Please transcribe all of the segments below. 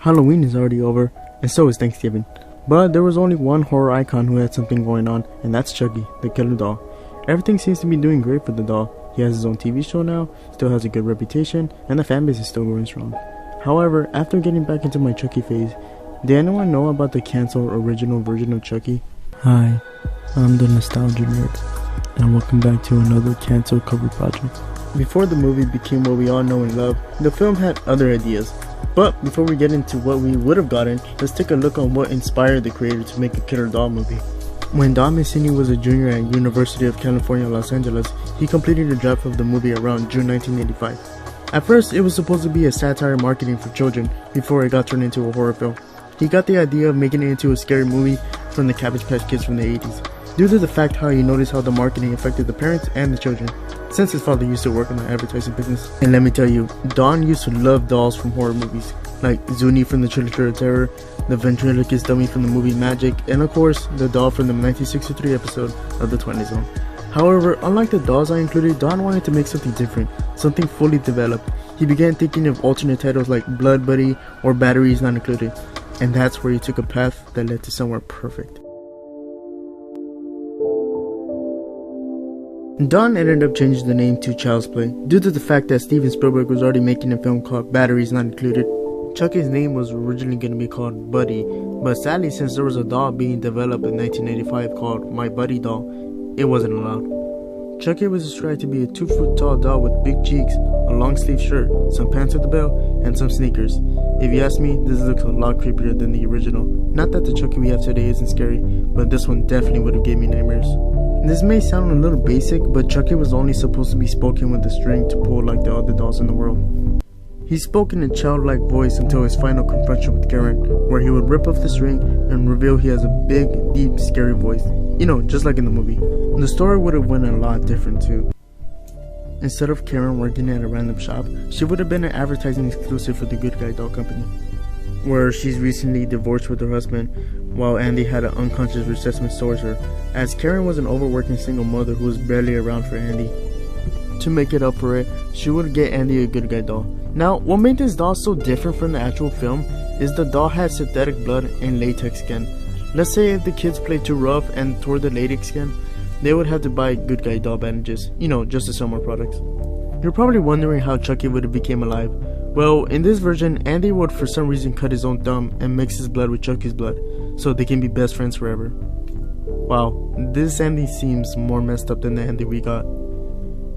Halloween is already over, and so is Thanksgiving. But there was only one horror icon who had something going on, and that's Chucky, the killer doll. Everything seems to be doing great for the doll. He has his own TV show now, still has a good reputation, and the fanbase is still going strong. However, after getting back into my Chucky phase, did anyone know about the cancelled original version of Chucky? Hi, I'm the Nostalgia Nerd, and welcome back to another cancelled cover project. Before the movie became what we all know and love, the film had other ideas. But before we get into what we would have gotten, let's take a look on what inspired the creator to make a killer doll movie. When Don Mancini was a junior at University of California, Los Angeles, he completed a draft of the movie around June 1985. At first, it was supposed to be a satire marketing for children before it got turned into a horror film. He got the idea of making it into a scary movie from the Cabbage Patch Kids from the 80s, due to the fact how he noticed how the marketing affected the parents and the children, since his father used to work in the advertising business. And let me tell you, Don used to love dolls from horror movies, like Zuni from the Trilogy of Terror, the ventriloquist dummy from the movie Magic, and of course, the doll from the 1963 episode of The Twilight Zone. However, unlike the dolls I included, Don wanted to make something different, something fully developed. He began thinking of alternate titles like Blood Buddy or Batteries Not Included, and that's where he took a path that led to somewhere perfect. Don ended up changing the name to Child's Play due to the fact that Steven Spielberg was already making a film called Batteries Not Included. Chucky's name was originally going to be called Buddy, but sadly, since there was a doll being developed in 1985 called My Buddy Doll, it wasn't allowed. Chucky was described to be a 2-foot tall doll with big cheeks, a long sleeve shirt, some pants with a belt, and some sneakers. If you ask me, this looks a lot creepier than the original. Not that the Chucky we have today isn't scary, but this one definitely would have gave me nightmares. This may sound a little basic, but Chucky was only supposed to be spoken with a string to pull like the other dolls in the world. He spoke in a childlike voice until his final confrontation with Karen, where he would rip off the string and reveal he has a big, deep, scary voice. You know, just like in the movie. The story would have went a lot different too. Instead of Karen working at a random shop, she would have been an advertising exclusive for the Good Guy Doll Company, where she's recently divorced with her husband, while Andy had an unconscious resentment towards her, as Karen was an overworking single mother who was barely around for Andy. To make it up for it, she would get Andy a Good Guy doll. Now, what made this doll so different from the actual film is the doll had synthetic blood and latex skin. Let's say if the kids played too rough and tore the latex skin, they would have to buy Good Guy doll bandages, you know, just to sell more products. You're probably wondering how Chucky would have became alive. Well, in this version, Andy would for some reason cut his own thumb and mix his blood with Chucky's blood, so they can be best friends forever. Wow, this Andy seems more messed up than the Andy we got.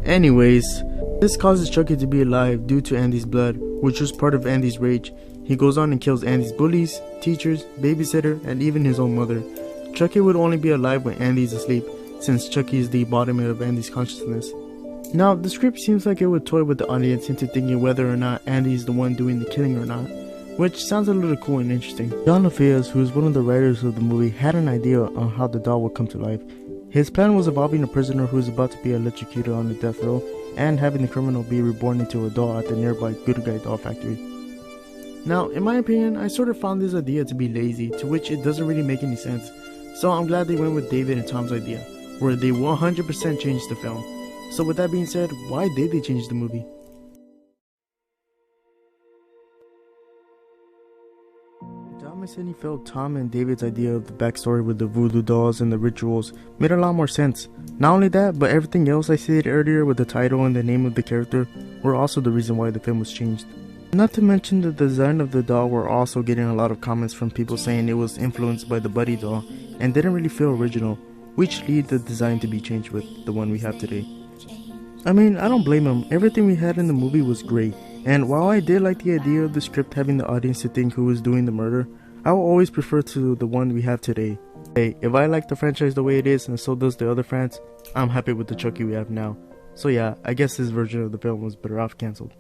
Anyways, this causes Chucky to be alive due to Andy's blood, which was part of Andy's rage. He goes on and kills Andy's bullies, teachers, babysitter, and even his own mother. Chucky would only be alive when Andy's asleep, since Chucky is the embodiment of Andy's consciousness. Now, the script seems like it would toy with the audience into thinking whether or not Andy is the one doing the killing or not, which sounds a little cool and interesting. John LaFayette, who is one of the writers of the movie, had an idea on how the doll would come to life. His plan was involving a prisoner who is about to be electrocuted on the death row, and having the criminal be reborn into a doll at the nearby Good Guy doll factory. Now, in my opinion, I sort of found this idea to be lazy, to which it doesn't really make any sense. So I'm glad they went with David and Tom's idea, where they 100% changed the film. So with that being said, why did they change the movie? Don Mancini felt Tom and David's idea of the backstory with the voodoo dolls and the rituals made a lot more sense. Not only that, but everything else I said earlier with the title and the name of the character were also the reason why the film was changed. Not to mention the design of the doll were also getting a lot of comments from people saying it was influenced by the Buddy doll and didn't really feel original, which led the design to be changed with the one we have today. I mean, I don't blame them. Everything we had in the movie was great, and while I did like the idea of the script having the audience to think who was doing the murder, I will always prefer to the one we have today. Hey, if I like the franchise the way it is and so does the other fans, I'm happy with the Chucky we have now. So yeah, I guess this version of the film was better off cancelled.